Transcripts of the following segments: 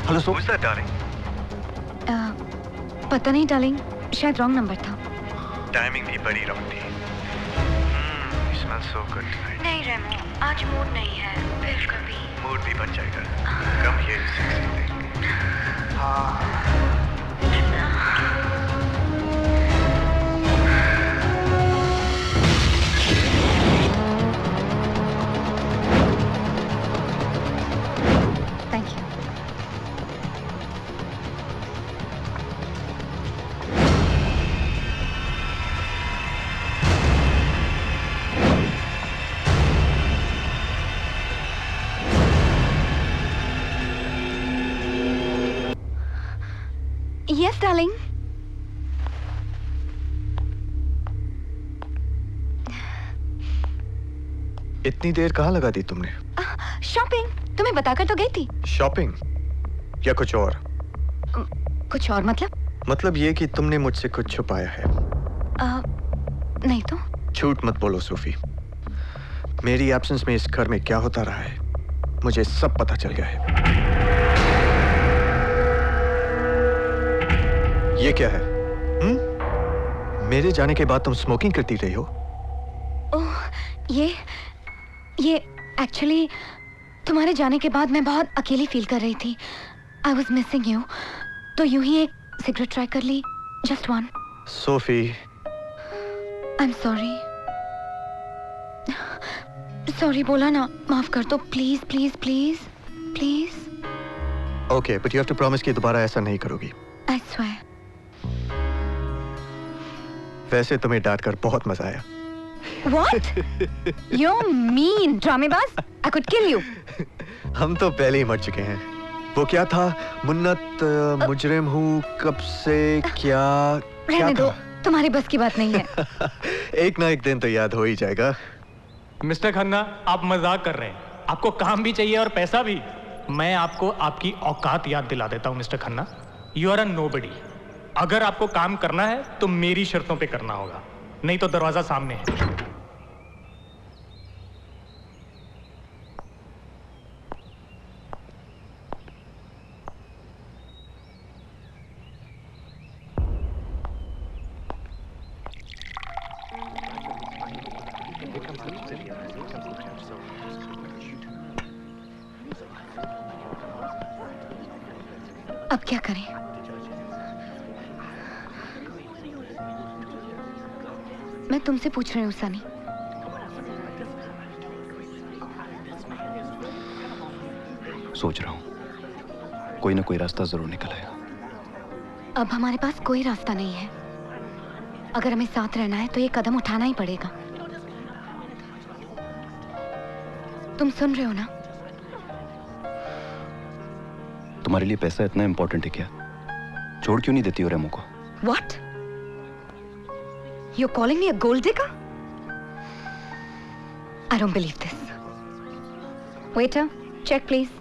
Hello सो darling. पता नहीं darling, शायद रॉन्ग नंबर था। टाइमिंग भी बड़ी रॉन्ग थी। So good tonight. नहीं रेमो, आज मूड नहीं है, फिर कभी। मूड भी बन जाएगा। Come here sexy thing. Thank you. Yes, darling. इतनी देर कहाँ लगा दी तुमने? शॉपिंग, तुम्हें बताकर तो गई थी। शॉपिंग या कुछ और? कुछ और मतलब? मतलब ये कि तुमने मुझसे कुछ छुपाया है। नहीं तो। झूठ मत बोलो सोफी। मेरी एब्सेंस में इस घर में क्या होता रहा है मुझे सब पता चल गया है। ये क्या है? मेरे जाने के बाद तुम स्मोकिंग करती रही हो? ओह, ये एक्चुअली तुम्हारे जाने के बाद मैं बहुत अकेली फील कर रही थी। आई वॉज मिसिंग यू, तो यूं ही एक सिगरेट ट्राई कर ली, just one. Sophie, I am sorry. Sorry बोला ना, माफ कर दो please please please please. Okay, but you have to promise कि दोबारा ऐसा नहीं करोगी। I swear. वैसे तुम्हें डांट कर बहुत मजा आया। What? You're mean, Dramebaaz. I could kill you. हम तो पहले ही मर चुके हैं। वो क्या था? मुन्नत मुजरिम हूँ कब से क्या रहने दो, था? तुम्हारी बस की बात नहीं है। एक ना एक दिन तो याद हो ही जाएगा। मिस्टर खन्ना, आप मजाक कर रहे हैं। आपको काम भी चाहिए और पैसा भी। मैं आपको आपकी औकात याद दिला देता हूँ mister Khanna. You are a nobody. अगर आपको काम करना है तो मेरी शर्तों पे करना होगा, नहीं तो दरवाजा सामने है। अब क्या करें? मैं तुमसे पूछ रही हूँ सनी। सोच रहा हूँ कोई ना कोई रास्ता जरूर निकल आएगा। अब हमारे पास कोई रास्ता नहीं है। अगर हमें साथ रहना है तो ये कदम उठाना ही पड़ेगा। तुम सुन रहे हो ना? तुम्हारे लिए पैसा इतना इंपॉर्टेंट है क्या? छोड़ क्यों नहीं देती हो रेमो को? What? You're calling me a gold digger? I don't believe this. Waiter, check please.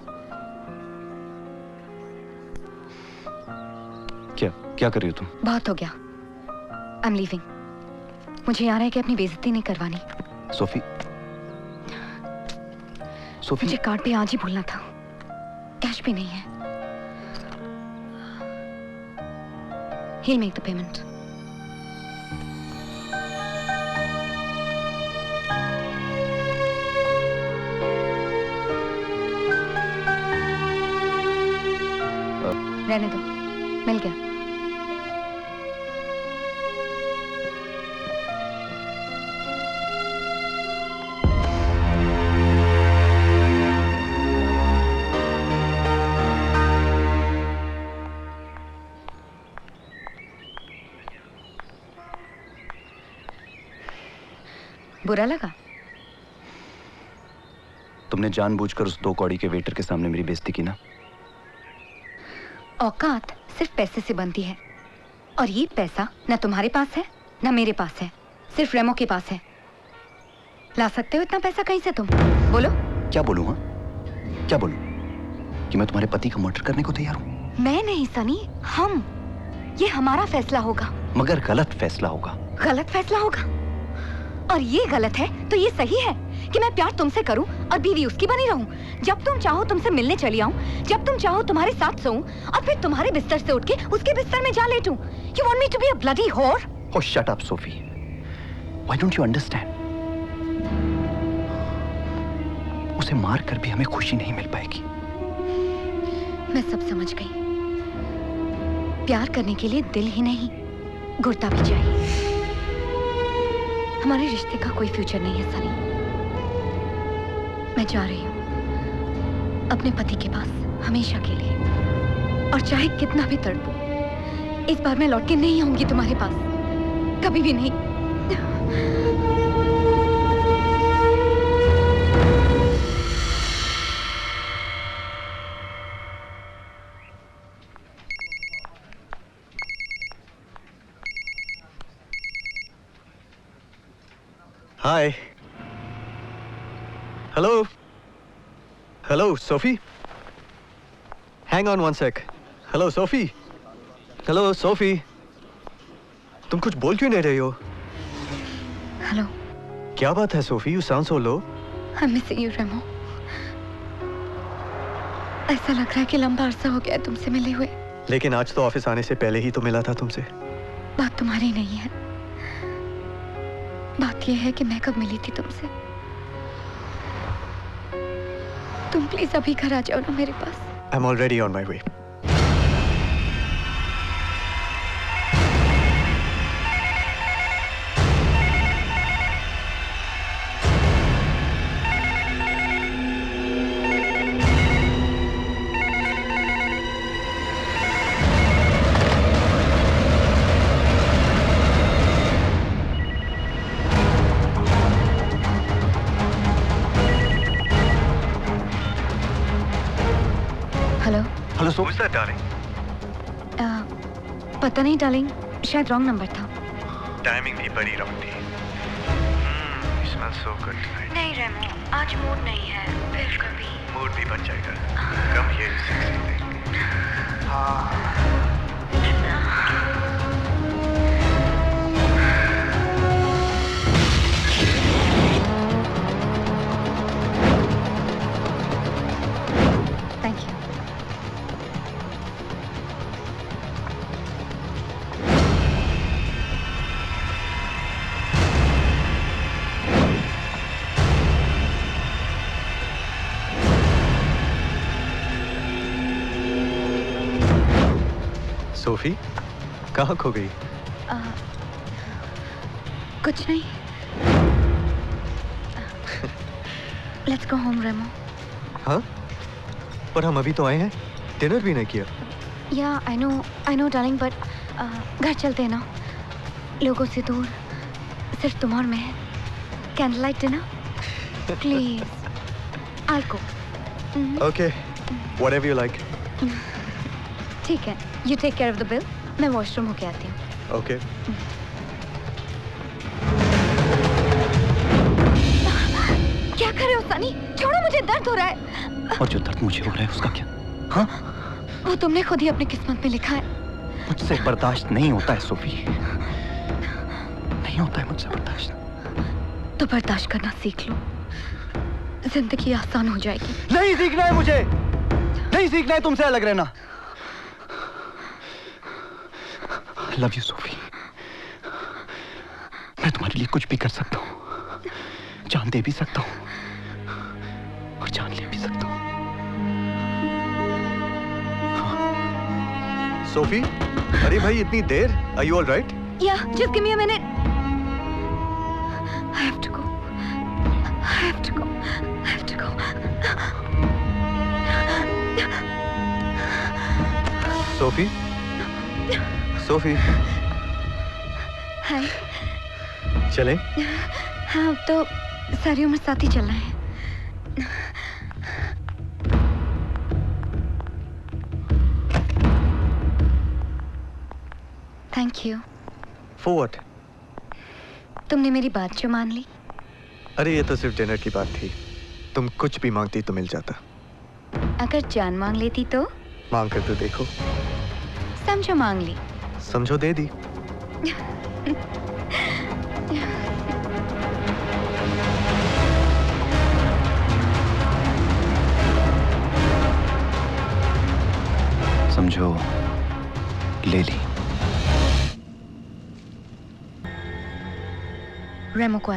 क्या कर रही हो तुम? बहुत हो गया। I'm leaving. मुझे याद है कि अपनी बेइज्जती नहीं करवानी। Sophie, Sophie. मुझे कार्ड भी आज ही भूलना था। कैश भी नहीं है। He'll make the payment. रहने दो, मिल गया। बुरा लगा? तुमने जानबूझकर उस 2 कौड़ी के वेटर के सामने मेरी बेइज्जती की ना। औकात सिर्फ पैसे से बनती है, और ये पैसा ना तुम्हारे पास है ना मेरे पास है, सिर्फ रेमो के पास है। ला सकते हो इतना पैसा कहीं से तुम? बोलो। क्या बोलूं? हाँ, क्या बोलूं? कि मैं तुम्हारे पति का मर्डर करने को तैयार हूं? मैं नहीं सनी, हम। ये हमारा फैसला होगा। मगर गलत फैसला होगा। गलत फैसला होगा? और ये गलत है तो ये सही है। कि मैं प्यार तुमसे करूं और बीवी उसकी बनी रहूं? जब तुम चाहो तुमसे मिलने चली आऊं, जब तुम चाहो तुम्हारे साथ सोऊं और फिर तुम्हारे बिस्तर से उठ के उसके बिस्तर में जा लेटूं। You want me to be a bloody whore? Oh, shut up, Sophie. Why don't you understand? उसे मार कर भी हमें खुशी नहीं मिल पाएगी। मैं सब समझ गई। प्यार करने के लिए दिल ही नहीं, गुर्दा भी चाहिए। हमारे रिश्ते का कोई फ्यूचर नहीं है सनी। मैं जा रही हूँ अपने पति के पास हमेशा के लिए, और चाहे कितना भी तड़पूं, इस बार मैं लौट के नहीं आऊंगी तुम्हारे पास, कभी भी नहीं। Hi. Hello. Hello, Sophie. Hang on one sec. Hello, Sophie. Hello, Sophie. तुम कुछ बोल क्यों नहीं रही हो? हेलो। क्या बात है Sophie? You sound so low. I'm missing you, रेमो। ऐसा लग रहा है कि लंबा अरसा हो गया है तुमसे मिले हुए। लेकिन आज तो ऑफिस आने से पहले ही तो मिला था तुमसे। बात तुम्हारी नहीं है, बात यह है कि मैं कब मिली थी तुमसे। तुम प्लीज अभी घर आ जाओ ना मेरे पास। I'm already on my way. Hello Sophie. Who's that, darling? पता नहीं डार्लिंग, शायद रॉन्ग नंबर था। टाइमिंग भी बड़ी रॉन्ग थी। You smell so good tonight. नहीं रेमो, आज मूड नहीं है, फिर कभी। मूड भी बन जाएगा। Come here, you sexy thing. Thank you. Sophie, कहाँ खो गई? कुछ नहीं। लेट्स गो होम रेमो। हाँ? पर हम अभी तो आए हैं, डिनर भी नहीं किया। या आई नो डार्लिंग, बट घर चलते हैं ना, लोगों से दूर, सिर्फ तुम और मैं। Candle light dinner please. I go. Okay, whatever you like. ठीक है, you take care of the bill. मैं वॉशरूम होके आती हूँ। Okay. क्या कर रहे हो सनी? छोड़ो, मुझे दर्द हो रहा है। और जो दर्द मुझे हो रहा है उसका क्या? हाँ? वो तुमने खुद ही अपनी किस्मत में लिखा है। मुझसे बर्दाश्त नहीं होता है सोफी, नहीं होता है मुझसे बर्दाश्त। तो बर्दाश्त करना सीख लो, जिंदगी आसान हो जाएगी। नहीं सीखना है मुझे, नहीं सीखना है तुमसे अलग रहना। I love you, Sophie. मैं तुम्हारे लिए कुछ भी कर सकता हूँ, जान दे भी सकता हूँ और जान ले भी सकता हूँ। सोफी, अरे भाई इतनी देर? Are you all right? Yeah, just give me a minute. I have to go. I have to go. I have to go. Sophie, Sophie, hi. चलें? हाँ, अब तो सारी उम्र साथ ही चलना है। Thank you. For what? तुमने मेरी बात जो मान ली। अरे ये तो सिर्फ डिनर की बात थी, तुम कुछ भी मांगती तो मिल जाता। अगर जान मांग लेती तो? मांग कर तो देखो। समझो मांग ली। समझो दे दी। समझो ले ली। रेमो को